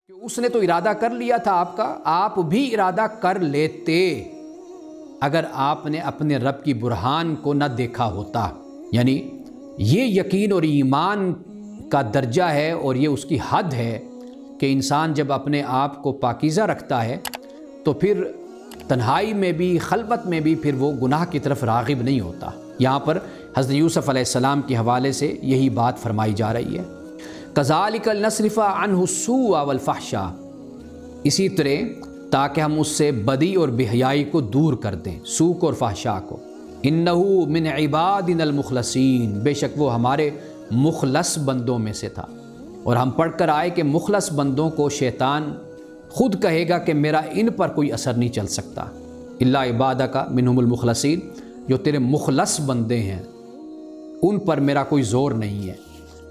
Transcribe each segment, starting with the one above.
کہ اس نے تو ارادہ کر لیا تھا آپ کا، آپ بھی ارادہ کر لیتے اگر آپ نے اپنے رب کی برہان کو نہ دیکھا ہوتا۔ یعنی یہ یقین اور ایمان کا درجہ ہے اور یہ اس کی حد ہے کہ انسان جب اپنے آپ کو پاکیزہ رکھتا ہے تو پھر تنہائی میں بھی، خلوت میں بھی پھر وہ گناہ کی طرف راغب نہیں ہوتا۔ یہاں پر حضرت یوسف علیہ السلام کے حوالے سے یہی بات فرمائی جا رہی ہے۔ كَذَلِكَ لِنَصْرِفَ عَنْهُ السُّوءَ وَالْفَحْشَاءَ، اسی طرح تاکہ ہم اس سے بدی اور بے حیائی کو دور کر دیں، سوء اور فحشاء کو۔ إِنَّهُ مِنْ عِبَادِنَا الْمُخْلَصِينَ، بے شک وہ ہمارے مخلص بندوں میں سے تھا۔ اور ہم پڑھ کر آئے کہ مخلص بندوں کو شیطان خود کہے گا کہ میرا ان پر کوئی اثر نہیں چل سکتا، الا عبادک منہم المخلصین، جو تیرے مخلص بندے ہیں ان پر میرا کوئی زور نہیں ہے۔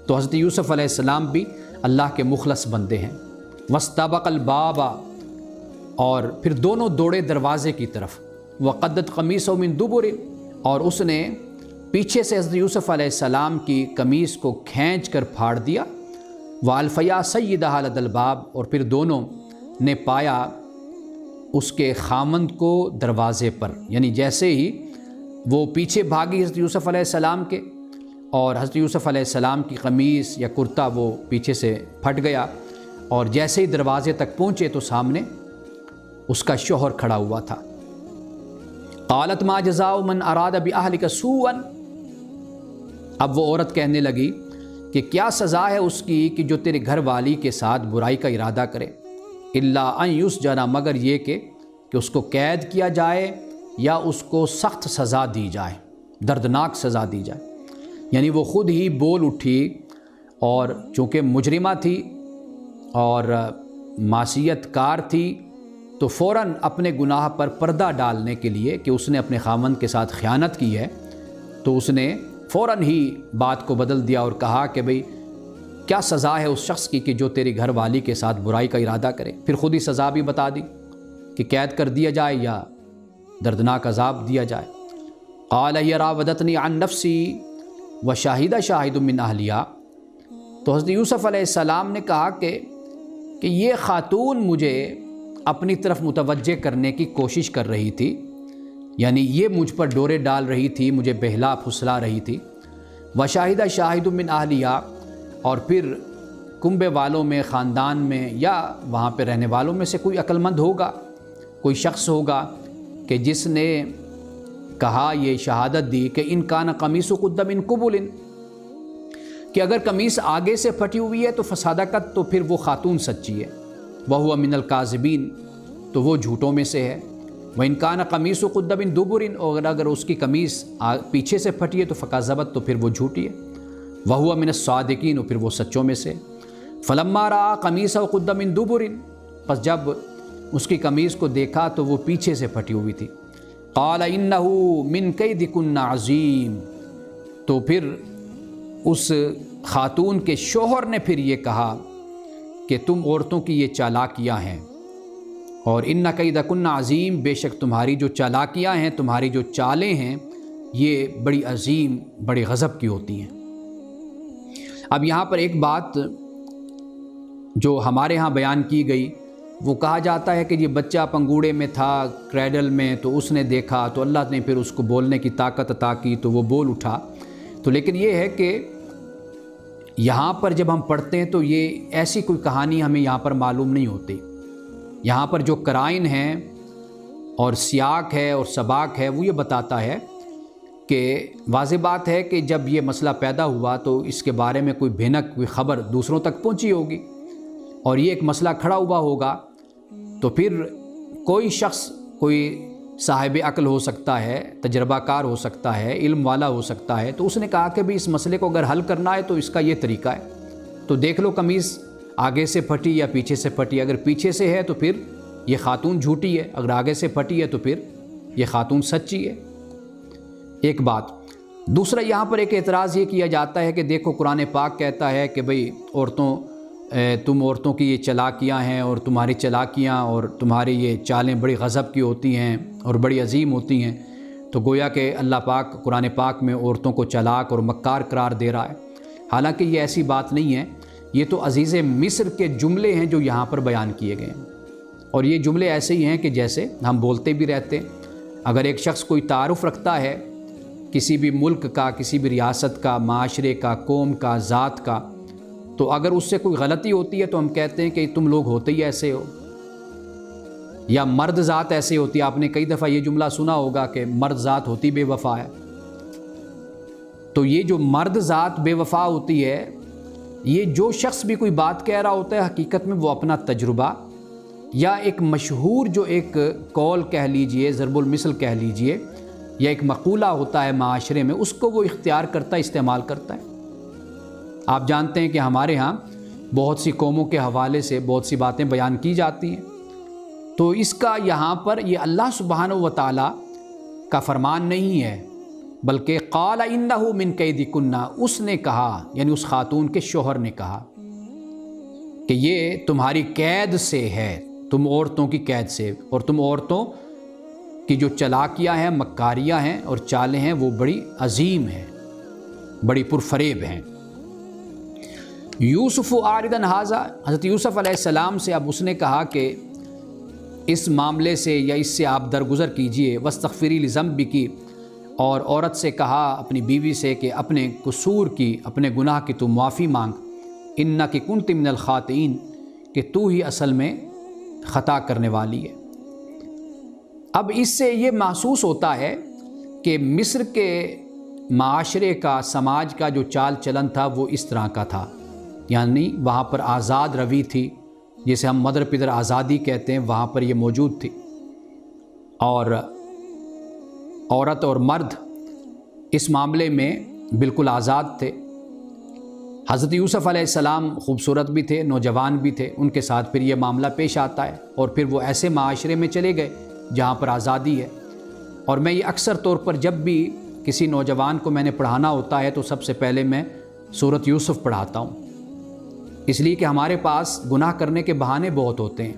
تو حضرت یوسف علیہ السلام بھی اللہ کے مخلص بندے ہیں۔ واستبق الباب، اور پھر دونوں دوڑے دروازے کی طرف۔ وقدت قمیصہ من دبر، اور اس نے پیچھے سے حضرت یوسف علیہ السلام کی قمیص کو کھینچ کر پھاڑ دیا۔ والفیا سیدہا لدی الباب، اور پھر دونوں نے پایا اس کے خامند کو دروازے پر۔ یعنی جیسے ہی وہ پیچھے بھاگی حضرت یوسف علیہ السلام کے، اور حضرت یوسف علیہ السلام کی قمیص یا کرتا وہ پیچھے سے پھٹ گیا، اور جیسے ہی دروازے تک پہنچے تو سامنے اس کا شوہر کھڑا ہوا تھا۔ قالت ما جزاء من اراد باہلک سوءا، اب وہ عورت کہنے لگی کہ کیا سزا ہے اس کی کہ جو تیرے گھر والی کے ساتھ برائی کا ارادہ کرے، الا ان یسجن، مگر یہ کہ اس کو قید کیا جائے یا اس کو سخت سزا دی جائے، دردناک سزا دی جائے۔ یعنی وہ خود ہی بول اٹھی، اور چونکہ مجرمہ تھی اور معصیت کار تھی تو فوراً اپنے گناہ پر پردہ ڈالنے کے لیے کہ اس نے اپنے خاوند کے ساتھ خیانت کی ہے، تو اس نے فوراً ہی بات کو بدل دیا اور کہا کہ بھئی کیا سزا ہے اس شخص کی کہ جو تیری گھر والی کے ساتھ برائی کا ارادہ کرے۔ پھر خود ہی سزا بھی بتا دی کہ قید کر دیا جائے یا دردناک عذاب دیا جائے۔ قال ہی راودتنی عن نفسی وشاہد شاہد من اہلیہا، تو حضرت یوسف علیہ السلام نے کہا کہ یہ خاتون مجھے اپنی طرف متوجہ کرنے کی کوشش کر رہی تھی، یعنی یہ مجھ پر ڈورے ڈال رہی تھی، مجھے بہلا پھسلا رہی تھی۔ وشاہد شاہد من اہلیہا، اور پھر کنبے والوں میں، خاندان میں یا وہاں پہ رہنے والوں میں سے کوئی عقل مند ہوگا، کوئی شخص ہوگا کہ جس نے کہا، یہ شہادت دی کہ ان کان قمیص قد من قبل، کہ اگر قمیص آگے سے پھٹی ہوئی ہے تو فصدقت، تو پھر وہ خاتون سچی ہے۔ وہو من الکاذبین، تو وہ جھوٹوں میں سے ہے۔ وان کان قمیص قد من دبر، اور اگر اس کی قمیص پیچھے سے پھٹی ہے تو فکذبت، تو پھر وہ جھوٹی ہے۔ وہو من الصادقین، اور پھر وہ سچوں میں سے۔ فلما رأى قمیصہ قد من دبر، پس جب اس کی قمیص کو دیکھا تو وہ پیچھے سے پھٹی ہوئی تھی۔ قال انہ من کیدکن عظیم، تو پھر اس خاتون کے شوہر نے پھر یہ کہا کہ تم عورتوں کی یہ چالاکیاں ہیں، اور ان کیدکن عظیم، بے شک تمہاری جو چالاکیاں ہیں، تمہاری جو چالیں ہیں، یہ بڑی عظیم، بڑے غضب کی ہوتی ہیں۔ اب یہاں پر ایک بات جو ہمارے ہاں بیان کی گئی، وہ کہا جاتا ہے کہ یہ بچہ پنگوڑے میں تھا، کریڈل میں، تو اس نے دیکھا تو اللہ نے پھر اس کو بولنے کی طاقت عطا کی تو وہ بول اٹھا۔ تو لیکن یہ ہے کہ یہاں پر جب ہم پڑھتے ہیں تو یہ ایسی کوئی کہانی ہمیں یہاں پر معلوم نہیں ہوتی۔ یہاں پر جو قرائن ہیں اور سیاق ہے اور سباق ہے وہ یہ بتاتا ہے کہ واضح بات ہے کہ جب یہ مسئلہ پیدا ہوا تو اس کے بارے میں کوئی بھینک، کوئی خبر دوسروں تک پہنچی ہوگی، اور یہ ایک مسئلہ کھڑا ہوا ہوگا، تو پھر کوئی شخص، کوئی صاحب عقل ہو سکتا ہے، تجربہ کار ہو سکتا ہے، علم والا ہو سکتا ہے، تو اس نے کہا کہ بھی اس مسئلے کو اگر حل کرنا ہے تو اس کا یہ طریقہ ہے، تو دیکھ لو قمیص آگے سے پھٹی یا پیچھے سے پھٹی، اگر پیچھے سے ہے تو پھر یہ خاتون جھوٹی ہے، اگر آگے سے پھٹی ہے تو پھر یہ خاتون سچی ہے۔ ایک بات۔ دوسرا، یہاں پر ایک اعتراض یہ کیا جاتا ہے کہ دیکھو قرآن پاک کہتا ہے کہ بھئی تم عورتوں کی یہ چالاکیاں ہیں، اور تمہاری چالاکیاں اور تمہاری یہ چالیں بڑی غضب کی ہوتی ہیں اور بڑی عظیم ہوتی ہیں، تو گویا کہ اللہ پاک قرآن پاک میں عورتوں کو چالاک اور مکار قرار دے رہا ہے۔ حالانکہ یہ ایسی بات نہیں ہے، یہ تو عزیز مصر کے جملے ہیں جو یہاں پر بیان کیے گئے ہیں، اور یہ جملے ایسے ہی ہیں کہ جیسے ہم بولتے بھی رہتے ہیں۔ اگر ایک شخص کوئی تعارف رکھتا ہے کسی بھی ملک کا، کسی بھی ریاست کا، معاشرے کا، قوم کا، ذات کا، تو اگر اس سے کوئی غلطی ہوتی ہے تو ہم کہتے ہیں کہ تم لوگ ہوتے ہی ایسے ہو، یا مرد ذات ایسے ہوتی ہے۔ آپ نے کئی دفعہ یہ جملہ سنا ہوگا کہ مرد ذات ہوتی بے وفا ہے۔ تو یہ جو مرد ذات بے وفا ہوتی ہے، یہ جو شخص بھی کوئی بات کہہ رہا ہوتا ہے حقیقت میں وہ اپنا تجربہ یا ایک مشہور جو ایک قول کہہ لیجئے، ضرب المثل کہہ لیجئے، یا ایک مقولہ ہوتا ہے معاشرے میں، اس کو وہ اختیار کرتا ہے، استعمال کرتا ہے۔ آپ جانتے ہیں کہ ہمارے ہاں بہت سی قوموں کے حوالے سے بہت سی باتیں بیان کی جاتی ہیں، تو اس کا یہاں پر یہ اللہ سبحانہ و تعالی کا فرمان نہیں ہے، بلکہ قال انہ من کیدکن، اس نے کہا، یعنی اس خاتون کے شوہر نے کہا کہ یہ تمہاری قید سے ہے، تم عورتوں کی قید سے، اور تم عورتوں کی جو چالاکیاں ہیں، مکاریاں ہیں اور چالیں ہیں وہ بڑی عظیم ہیں، بڑی پرفریب ہیں۔ یوسف عارضاً ھذا، حضرت یوسف علیہ السلام سے اب اس نے کہا کہ اس معاملے سے یا اس سے آپ درگزر کیجئے، واستغفری لذنبک، اور عورت سے کہا اپنی بیوی سے کہ اپنے قصور کی، اپنے گناہ کی تو معافی مانگ، انک کنت من الخاطئین، کہ تو ہی اصل میں خطا کرنے والی ہے۔ اب اس سے یہ محسوس ہوتا ہے کہ مصر کے معاشرے کا، سماج کا جو چال چلن تھا وہ اس طرح کا تھا، یعنی وہاں پر آزاد روی تھی، جسے ہم مدر پدر آزادی کہتے ہیں، وہاں پر یہ موجود تھی، اور عورت اور مرد اس معاملے میں بالکل آزاد تھے۔ حضرت یوسف علیہ السلام خوبصورت بھی تھے، نوجوان بھی تھے، ان کے ساتھ پھر یہ معاملہ پیش آتا ہے، اور پھر وہ ایسے معاشرے میں چلے گئے جہاں پر آزادی ہے۔ اور میں یہ اکثر طور پر جب بھی کسی نوجوان کو میں نے پڑھانا ہوتا ہے تو سب سے پہلے میں سورۃ یوسف پڑھاتا ہوں، اس لیے کہ ہمارے پاس گناہ کرنے کے بہانے بہت ہوتے ہیں۔